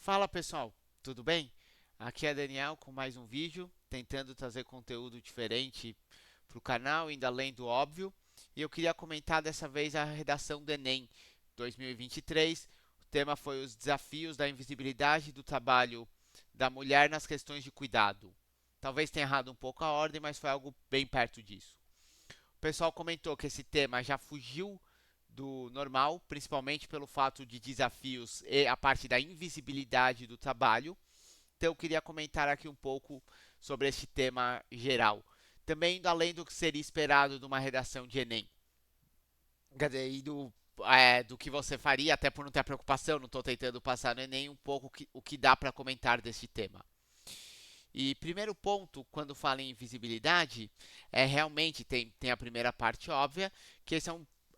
Fala pessoal, tudo bem? Aqui é Daniel com mais um vídeo, tentando trazer conteúdo diferente para o canal, indo além do óbvio. E eu queria comentar dessa vez a redação do Enem 2023. O tema foi os desafios da invisibilidade do trabalho da mulher nas questões de cuidado. Talvez tenha errado um pouco a ordem, mas foi algo bem perto disso. O pessoal comentou que esse tema já fugiu do normal, principalmente pelo fato de desafios e a parte da invisibilidade do trabalho. Então eu queria comentar aqui um pouco sobre esse tema geral. Também indo além do que seria esperado de uma redação de Enem. Quer dizer, e do que você faria, até por não ter preocupação, não estou tentando passar no Enem, um pouco o que dá para comentar desse tema. E primeiro ponto, quando fala em visibilidade, realmente tem a primeira parte óbvia, que esse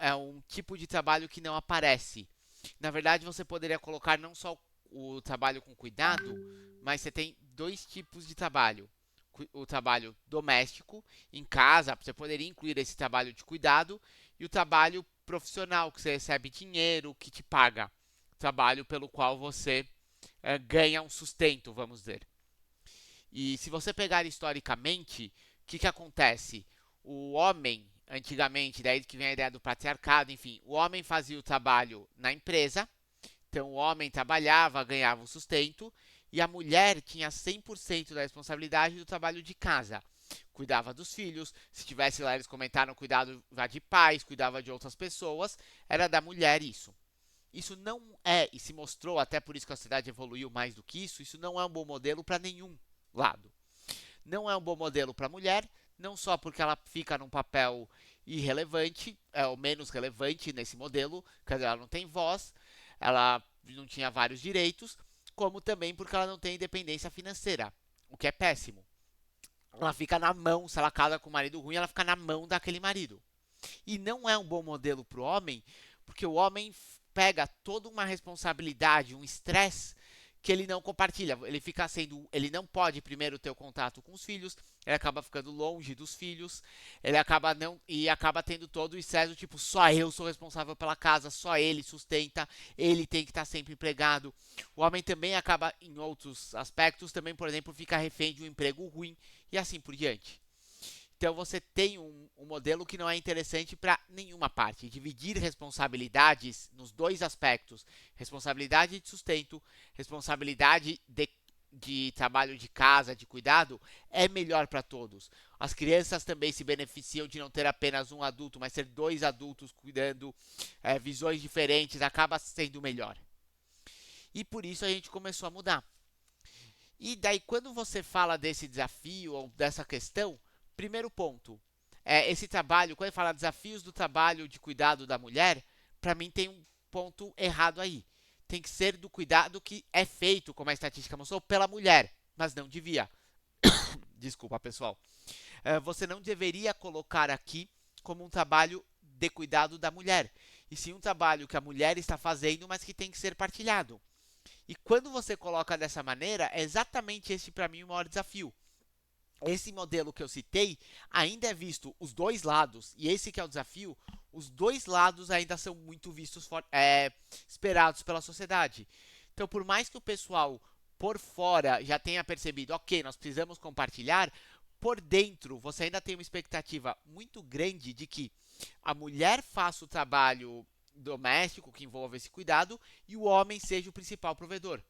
é um tipo de trabalho que não aparece. Na verdade, você poderia colocar não só o trabalho com cuidado, mas você tem dois tipos de trabalho. O trabalho doméstico, em casa, você poderia incluir esse trabalho de cuidado, e o trabalho profissional, que você recebe dinheiro, que te paga. Trabalho pelo qual você ganha um sustento, vamos dizer. E se você pegar historicamente, o que acontece? O homem, antigamente, daí que vem a ideia do patriarcado, enfim, o homem fazia o trabalho na empresa, então o homem trabalhava, ganhava o sustento, e a mulher tinha 100% da responsabilidade do trabalho de casa. Cuidava dos filhos, se tivesse lá, eles comentaram, cuidado de pais, cuidava de outras pessoas, era da mulher isso. Isso não é, e se mostrou, até por isso que a sociedade evoluiu mais do que isso não é um bom modelo para nenhum lado. Não é um bom modelo para a mulher, não só porque ela fica num papel irrelevante, é o menos relevante nesse modelo, quer dizer, ela não tem voz, ela não tinha vários direitos, como também porque ela não tem independência financeira, o que é péssimo. Ela fica na mão, se ela casa com um marido ruim, ela fica na mão daquele marido. E não é um bom modelo para o homem, porque o homem pega toda uma responsabilidade, um estresse que ele não compartilha. Ele fica sendo, ele não pode primeiro ter o contato com os filhos, ele acaba ficando longe dos filhos, ele acaba não e acaba tendo todo o estresse do tipo só eu sou responsável pela casa, só ele sustenta, ele tem que estar sempre empregado. O homem também acaba em outros aspectos também, por exemplo, fica refém de um emprego ruim e assim por diante. Então você tem um modelo que não é interessante para nenhuma parte. Dividir responsabilidades nos dois aspectos: responsabilidade de sustento, responsabilidade de trabalho de casa, de cuidado, é melhor para todos. As crianças também se beneficiam de não ter apenas um adulto, mas ter dois adultos cuidando, visões diferentes, acaba sendo melhor. E por isso a gente começou a mudar. E daí, quando você fala desse desafio ou dessa questão, primeiro ponto, esse trabalho, quando ele fala desafios do trabalho de cuidado da mulher, para mim tem um ponto errado aí. Tem que ser do cuidado que é feito, como a estatística mostrou, pela mulher, mas não devia. Desculpa, pessoal. Você não deveria colocar aqui como um trabalho de cuidado da mulher, e sim um trabalho que a mulher está fazendo, mas que tem que ser partilhado. E quando você coloca dessa maneira, é exatamente esse para mim o maior desafio. Esse modelo que eu citei ainda é visto os dois lados, e esse que é o desafio, os dois lados ainda são muito vistos, esperados pela sociedade. Então, por mais que o pessoal por fora já tenha percebido, ok, nós precisamos compartilhar, por dentro você ainda tem uma expectativa muito grande de que a mulher faça o trabalho doméstico que envolve esse cuidado e o homem seja o principal provedor.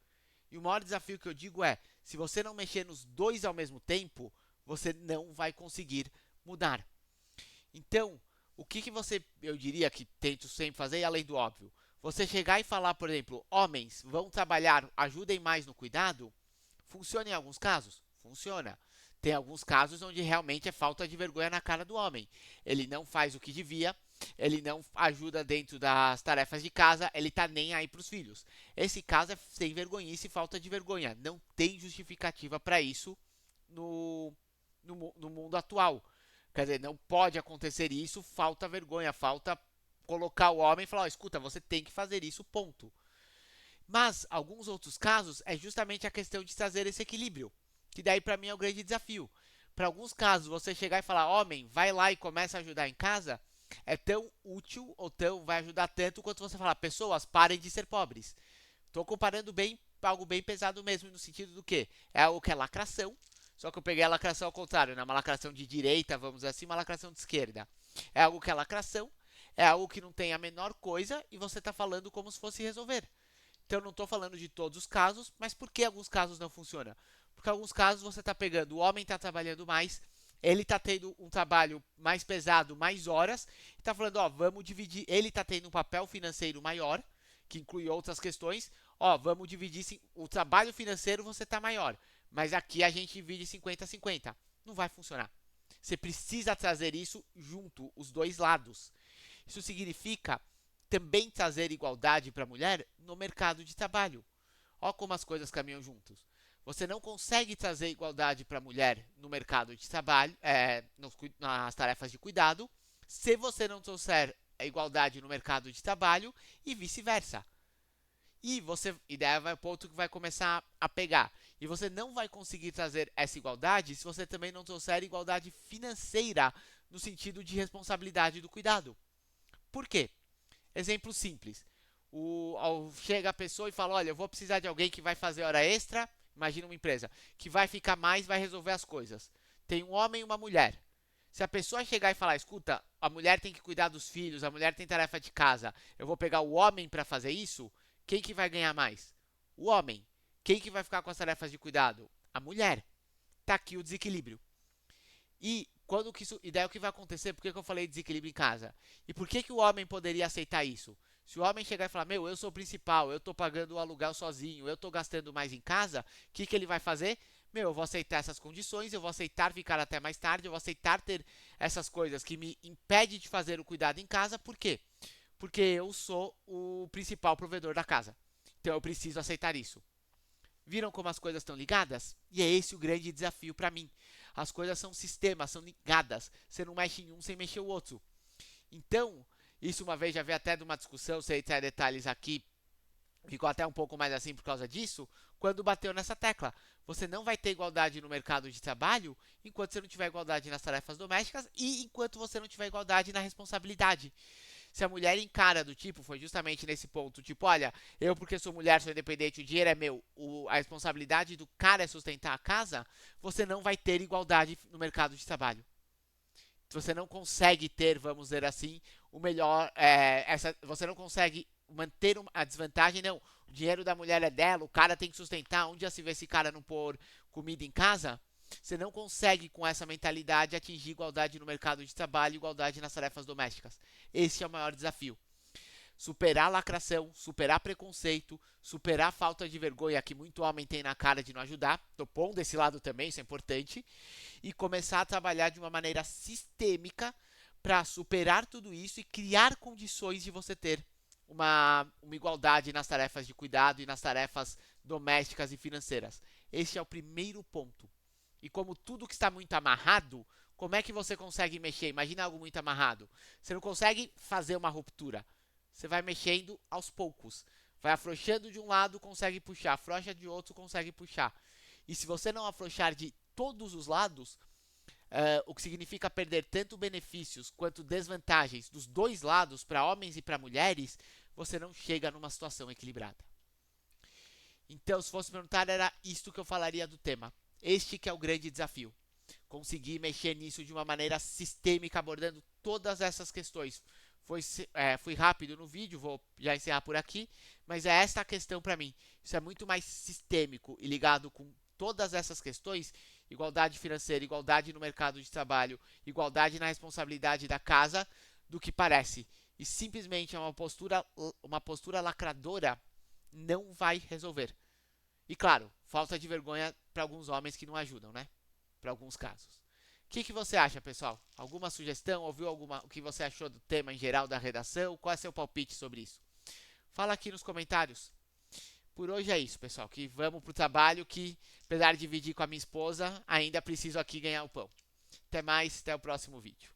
E o maior desafio que eu digo é: se você não mexer nos dois ao mesmo tempo, você não vai conseguir mudar. Então, o que você, eu diria que tento sempre fazer, além do óbvio, você chegar e falar, por exemplo, homens vão trabalhar, ajudem mais no cuidado, funciona em alguns casos? Funciona. Tem alguns casos onde realmente é falta de vergonha na cara do homem. Ele não faz o que devia, ele não ajuda dentro das tarefas de casa, ele tá nem aí pros filhos. Esse caso é sem vergonhice e falta de vergonha. Não tem justificativa para isso no mundo atual. Quer dizer, não pode acontecer isso, falta vergonha, falta colocar o homem e falar: oh, escuta, você tem que fazer isso, ponto. Mas alguns outros casos é justamente a questão de trazer esse equilíbrio, que daí para mim é o grande desafio. Para alguns casos, você chegar e falar: homem, vai lá e começa a ajudar em casa, é tão útil ou tão vai ajudar tanto quanto você falar: pessoas, parem de ser pobres. Estou comparando bem algo bem pesado mesmo, no sentido do quê? É algo que é lacração, só que eu peguei a lacração ao contrário, né? Uma lacração de direita, vamos dizer assim, uma lacração de esquerda. É algo que é lacração, é algo que não tem a menor coisa e você está falando como se fosse resolver. Então eu não estou falando de todos os casos, mas por que alguns casos não funcionam? Porque alguns casos você está pegando, o homem está trabalhando mais, ele está tendo um trabalho mais pesado, mais horas, e está falando, ó, vamos dividir, ele está tendo um papel financeiro maior, que inclui outras questões, ó, vamos dividir, o trabalho financeiro você está maior, mas aqui a gente divide 50-50. Não vai funcionar. Você precisa trazer isso junto, os dois lados. Isso significa também trazer igualdade para a mulher no mercado de trabalho. Olha como as coisas caminham juntos. Você não consegue trazer igualdade para a mulher no mercado de trabalho, nas tarefas de cuidado, se você não trouxer a igualdade no mercado de trabalho e vice-versa. E daí vai o ponto que vai começar a pegar. E você não vai conseguir trazer essa igualdade se você também não trouxer igualdade financeira no sentido de responsabilidade do cuidado. Por quê? Exemplo simples. Chega a pessoa e fala, olha, eu vou precisar de alguém que vai fazer hora extra, imagina uma empresa, que vai ficar mais, vai resolver as coisas. Tem um homem e uma mulher. Se a pessoa chegar e falar, escuta, a mulher tem que cuidar dos filhos, a mulher tem tarefa de casa, eu vou pegar o homem para fazer isso, quem que vai ganhar mais? O homem. Quem que vai ficar com as tarefas de cuidado? A mulher. Tá aqui o desequilíbrio. E daí o que vai acontecer? Por que eu falei desequilíbrio em casa? E por que o homem poderia aceitar isso? Se o homem chegar e falar, meu, eu sou o principal, eu tô pagando o aluguel sozinho, eu tô gastando mais em casa, o que ele vai fazer? Meu, eu vou aceitar essas condições, eu vou aceitar ficar até mais tarde, eu vou aceitar ter essas coisas que me impedem de fazer o cuidado em casa, por quê? Porque eu sou o principal provedor da casa. Então eu preciso aceitar isso. Viram como as coisas estão ligadas? E é esse o grande desafio para mim. As coisas são sistemas, são ligadas. Você não mexe em um sem mexer o outro. Então, isso uma vez já veio até de uma discussão, sem entrar em detalhes aqui, ficou até um pouco mais assim por causa disso, quando bateu nessa tecla. Você não vai ter igualdade no mercado de trabalho enquanto você não tiver igualdade nas tarefas domésticas e enquanto você não tiver igualdade na responsabilidade. Se a mulher encara do tipo, foi justamente nesse ponto, tipo, olha, eu porque sou mulher, sou independente, o dinheiro é meu, a responsabilidade do cara é sustentar a casa, você não vai ter igualdade no mercado de trabalho. Você não consegue ter, vamos dizer assim, o melhor, você não consegue manter a desvantagem, não. O dinheiro da mulher é dela, o cara tem que sustentar, onde já se vê esse cara não pôr comida em casa? Você não consegue, com essa mentalidade, atingir igualdade no mercado de trabalho e igualdade nas tarefas domésticas. Esse é o maior desafio. Superar a lacração, superar preconceito, superar a falta de vergonha que muito homem tem na cara de não ajudar. Tô pondo esse lado também, isso é importante. E começar a trabalhar de uma maneira sistêmica para superar tudo isso e criar condições de você ter uma igualdade nas tarefas de cuidado e nas tarefas domésticas e financeiras. Esse é o primeiro ponto. E como tudo que está muito amarrado, como é que você consegue mexer? Imagina algo muito amarrado. Você não consegue fazer uma ruptura. Você vai mexendo aos poucos. Vai afrouxando de um lado, consegue puxar. Afrouxa de outro, consegue puxar. E se você não afrouxar de todos os lados, o que significa perder tanto benefícios quanto desvantagens dos dois lados, para homens e para mulheres, você não chega numa situação equilibrada. Então, se fosse perguntar, era isto que eu falaria do tema. Este que é o grande desafio. Conseguir mexer nisso de uma maneira sistêmica, abordando todas essas questões. Fui rápido no vídeo, vou já encerrar por aqui, mas é esta a questão para mim. Isso é muito mais sistêmico e ligado com todas essas questões, igualdade financeira, igualdade no mercado de trabalho, igualdade na responsabilidade da casa, do que parece. E simplesmente é uma postura lacradora não vai resolver. E claro, falta de vergonha para alguns homens que não ajudam, né? Para alguns casos. O que você acha, pessoal? Alguma sugestão? Ouviu o que você achou do tema em geral da redação? Qual é seu palpite sobre isso? Fala aqui nos comentários. Por hoje é isso, pessoal. Que vamos pro trabalho que, apesar de dividir com a minha esposa, ainda preciso aqui ganhar o pão. Até mais, até o próximo vídeo.